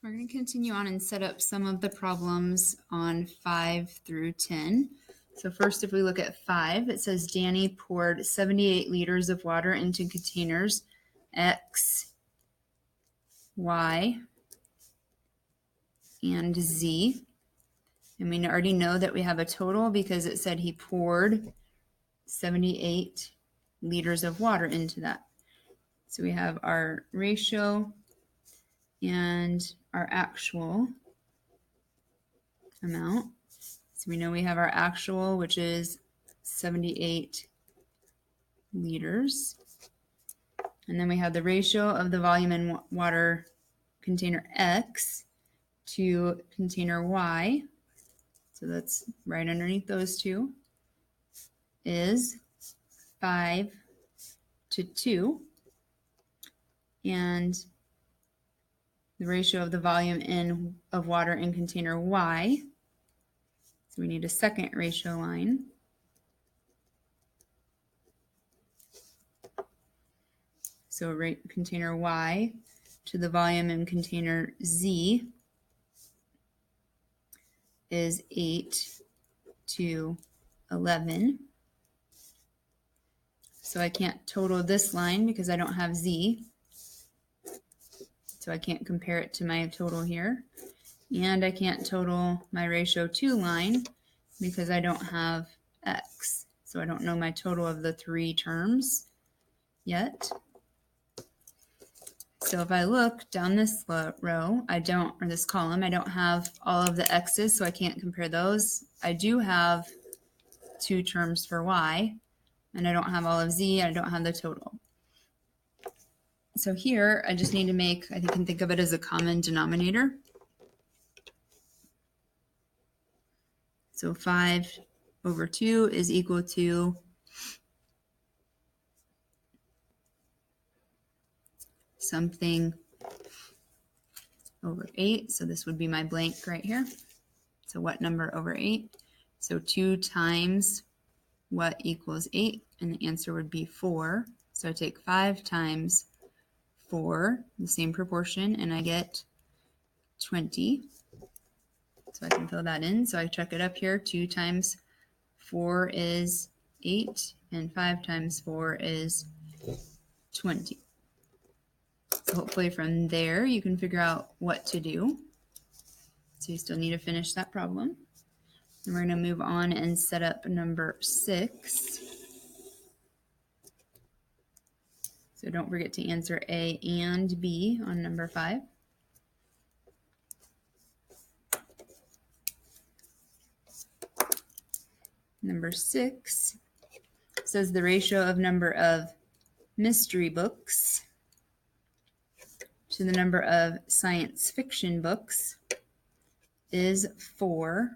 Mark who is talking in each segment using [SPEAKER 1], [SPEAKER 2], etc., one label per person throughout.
[SPEAKER 1] We're going to continue on and set up some of the problems on 5 through 10. So first, if we look at 5, it says Danny poured 78 liters of water into containers X, Y, and Z. And we already know that we have a total because it said he poured 78 liters of water into that. So we have our ratio and our actual amount. So we know we have our actual, which is 78 liters. And then we have the ratio of the volume in water container X to container Y. So that's right underneath those two, is 5 to 2. And the ratio of the volume of water in container Y. So we need a second ratio line. So container Y to the volume in container Z is 8 to 11. So I can't total this line because I don't have Z. So I can't compare it to my total here. And I can't total my ratio 2 line because I don't have X. So I don't know my total of the 3 terms yet. So if I look down this row, or this column, I don't have all of the X's, so I can't compare those. I do have 2 terms for Y, and I don't have all of Z, I don't have the total. So here, I just need to make, I can think of it as a common denominator. So 5 over 2 is equal to something over 8. So this would be my blank right here. So what number over 8? So 2 times what equals 8? And the answer would be 4. So I take 5 times 4, the same proportion, and I get 20. So I can fill that in. So I check it up here. 2 times 4 is 8, and 5 times 4 is 20. So hopefully from there you can figure out what to do. So you still need to finish that problem. And we're going to move on and set up number 6. So don't forget to answer A and B on number 5. Number 6 says the ratio of number of mystery books to the number of science fiction books is 4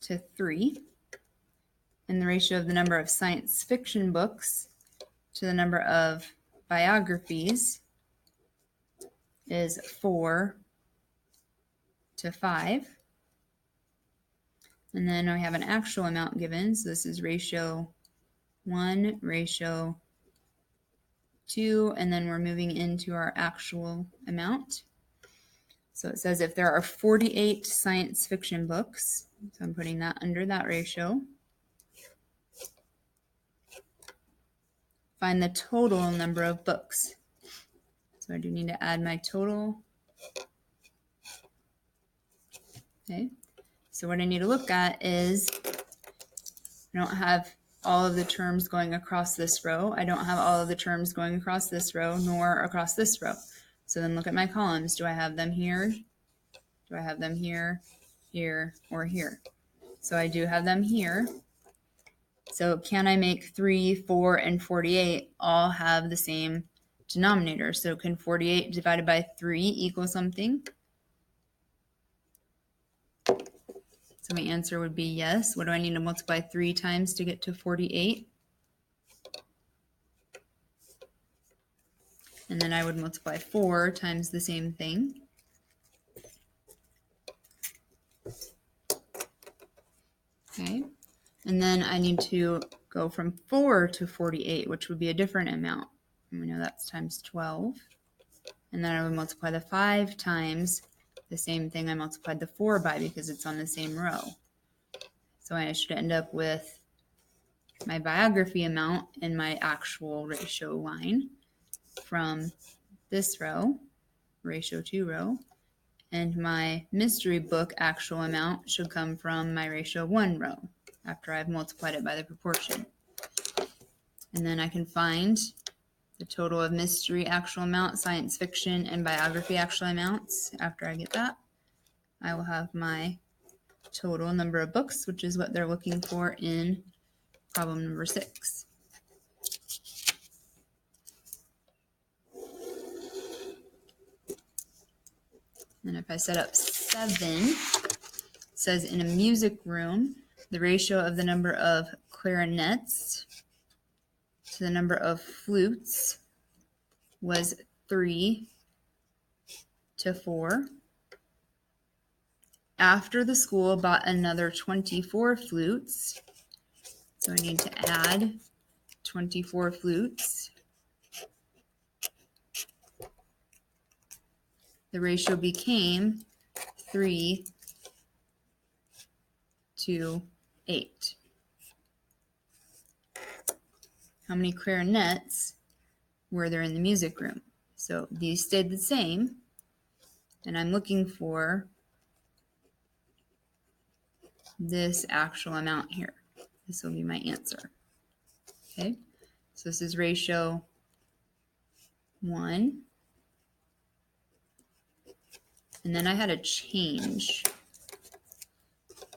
[SPEAKER 1] to 3. And the ratio of the number of science fiction books to the number of biographies is 4 to 5. And then I have an actual amount given. So this is ratio 1, ratio 2, and then we're moving into our actual amount. So it says if there are 48 science fiction books, so I'm putting that under that ratio, find the total number of books. So I do need to add my total. Okay, so what I need to look at is I don't have all of the terms going across this row. I don't have all of the terms going across this row, nor across this row. So then look at my columns. Do I have them here? Do I have them here, here, or here? So I do have them here. So can I make 3, 4, and 48 all have the same denominator? So can 48 divided by 3 equal something? So my answer would be yes. What do I need to multiply 3 times to get to 48? And then I would multiply 4 times the same thing. Okay. And then I need to go from 4 to 48, which would be a different amount. And we know that's times 12. And then I would multiply the 5 times the same thing I multiplied the 4 by because it's on the same row. So I should end up with my biography amount and my actual ratio line from this row, ratio 2 row, and my mystery book actual amount should come from my ratio 1 row after I've multiplied it by the proportion. And then I can find the total of mystery actual amount, science fiction, and biography actual amounts. After I get that, I will have my total number of books, which is what they're looking for in problem number 6. And if I set up 7, it says in a music room, the ratio of the number of clarinets to the number of flutes was 3 to 4. After the school bought another 24 flutes, so I need to add 24 flutes. The ratio became 3 to 8. How many clarinets were there in the music room? So these stayed the same, and I'm looking for this actual amount here. This will be my answer. Okay, so this is ratio 1. And then I had a change.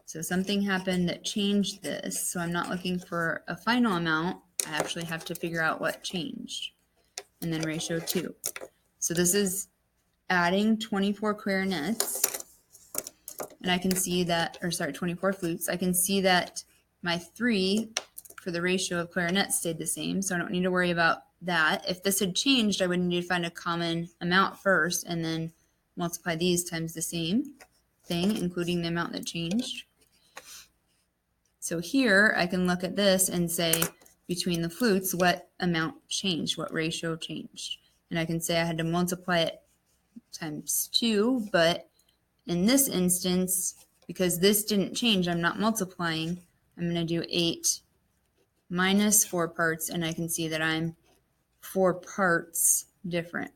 [SPEAKER 1] So something happened that changed this. So I'm not looking for a final amount. I actually have to figure out what changed. And then ratio 2. So this is adding 24 clarinets. And I can see that, 24 flutes. I can see that my 3 for the ratio of clarinets stayed the same. So I don't need to worry about that. If this had changed, I would need to find a common amount first and then multiply these times the same thing, including the amount that changed. So here I can look at this and say between the flutes, what amount changed, what ratio changed. And I can say I had to multiply it times 2, but in this instance, because this didn't change, I'm not multiplying, I'm going to do 8 minus 4 parts, and I can see that I'm 4 parts different.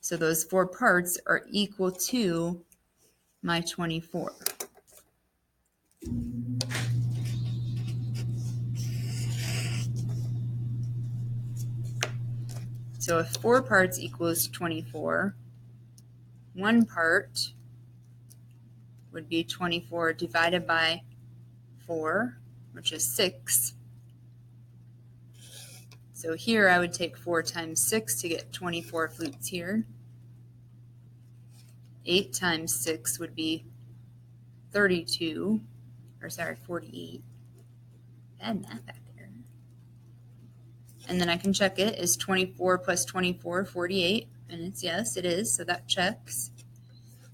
[SPEAKER 1] So those 4 parts are equal to my 24. So if 4 parts equals 24, 1 part would be 24 divided by 4, which is 6. So here I would take 4 times 6 to get 24 flutes here. 8 times 6 would be 48. Bad math back there. And then I can check it. Is 24 plus 24 48? And it's yes, it is. So that checks.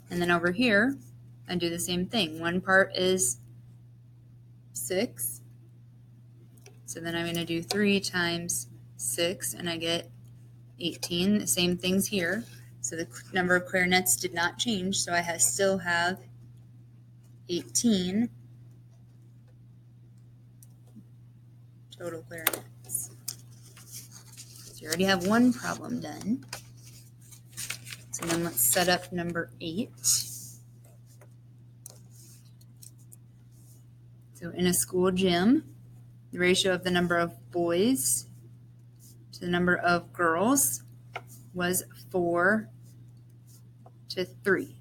[SPEAKER 1] And then over here, I do the same thing. 1 part is 6. So then I'm going to do 3 times 6, and I get 18. The same things here. So the number of clarinets did not change, so I still have 18 total clarinets. So you already have 1 problem done. So then let's set up number 8. So in a school gym, the ratio of the number of boys to the number of girls was 4 to 3.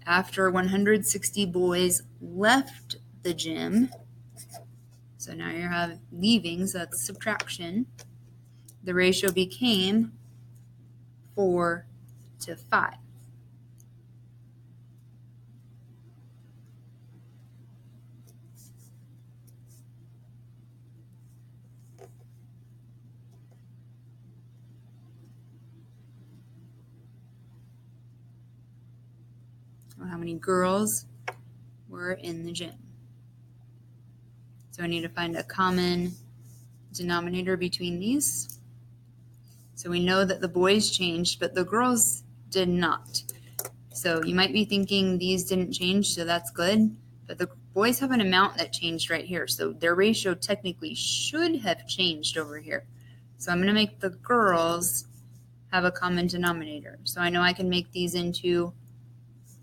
[SPEAKER 1] After 160 boys left the gym, so now you have leaving, so that's subtraction, the ratio became 4 to 5. Well, how many girls were in the gym? So I need to find a common denominator between these. So we know that the boys changed, but the girls did not. So you might be thinking these didn't change, so that's good. But the boys have an amount that changed right here. So their ratio technically should have changed over here. So I'm going to make the girls have a common denominator. So I know I can make these into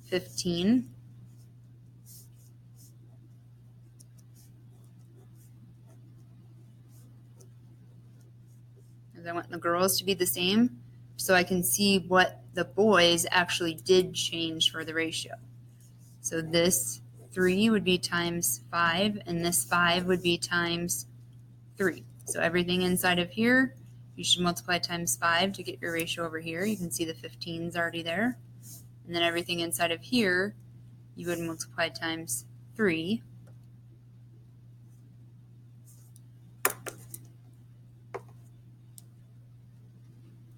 [SPEAKER 1] 15. Because I want the girls to be the same, so I can see what the boys actually did change for the ratio. So this 3 would be times 5, and this 5 would be times 3. So everything inside of here, you should multiply times 5 to get your ratio over here. You can see the 15 is already there. And then everything inside of here, you would multiply times 3.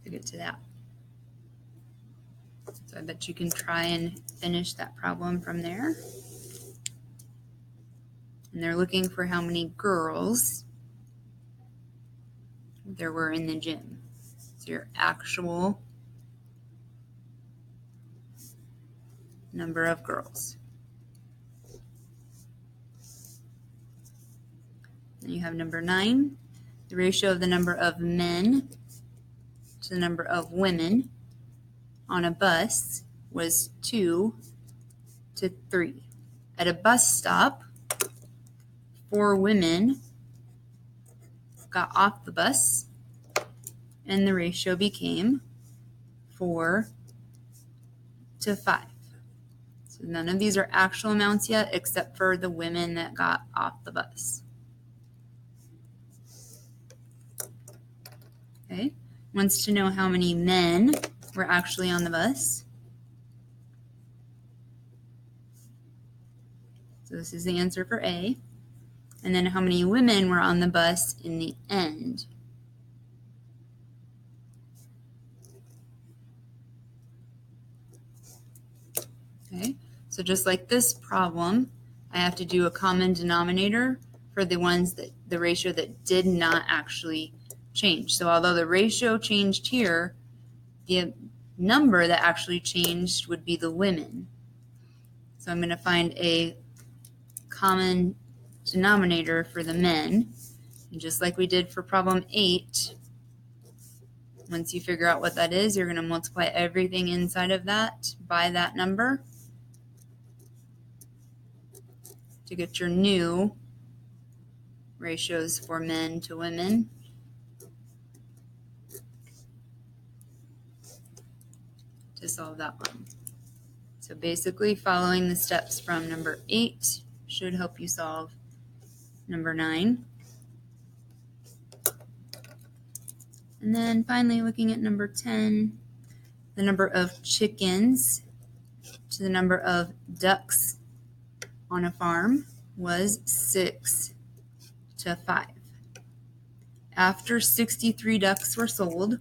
[SPEAKER 1] To get to that. So I bet you can try and finish that problem from there. And they're looking for how many girls there were in the gym. So your actual number of girls. Then you have number 9. The ratio of the number of men to the number of women on a bus was 2 to 3. At a bus stop, 4 women got off the bus, and the ratio became 4 to 5. So none of these are actual amounts yet, except for the women that got off the bus. Okay, wants to know how many men were actually on the bus. So this is the answer for A. And then how many women were on the bus in the end. Okay, so just like this problem, I have to do a common denominator for the ones that the ratio that did not actually change. So although the ratio changed here, the number that actually changed would be the women. So I'm going to find a common denominator for the men. And just like we did for problem 8, once you figure out what that is, you're going to multiply everything inside of that by that number to get your new ratios for men to women. To solve that one. So basically following the steps from number 8 should help you solve number 9. And then finally looking at number 10, the number of chickens to the number of ducks on a farm was 6 to 5. After 63 ducks were sold,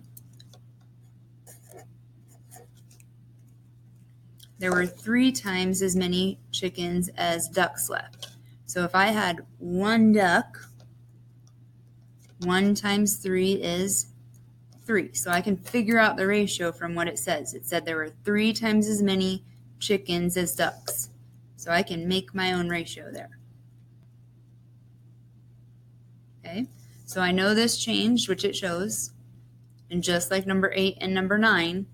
[SPEAKER 1] there were 3 times as many chickens as ducks left. So if I had 1 duck, 1 times 3 is 3. So I can figure out the ratio from what it says. It said there were 3 times as many chickens as ducks. So I can make my own ratio there. Okay, so I know this changed, which it shows. And just like number 8 and number 9,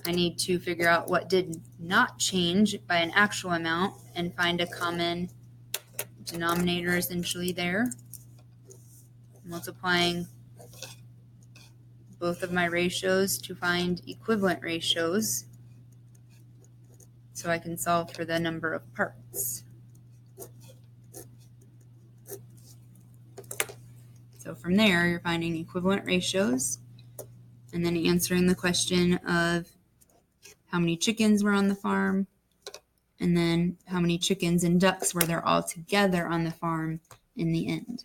[SPEAKER 1] I need to figure out what did not change by an actual amount and find a common denominator essentially there. Multiplying both of my ratios to find equivalent ratios so I can solve for the number of parts. So from there, you're finding equivalent ratios and then answering the question of how many chickens were on the farm, and then how many chickens and ducks were there all together on the farm in the end.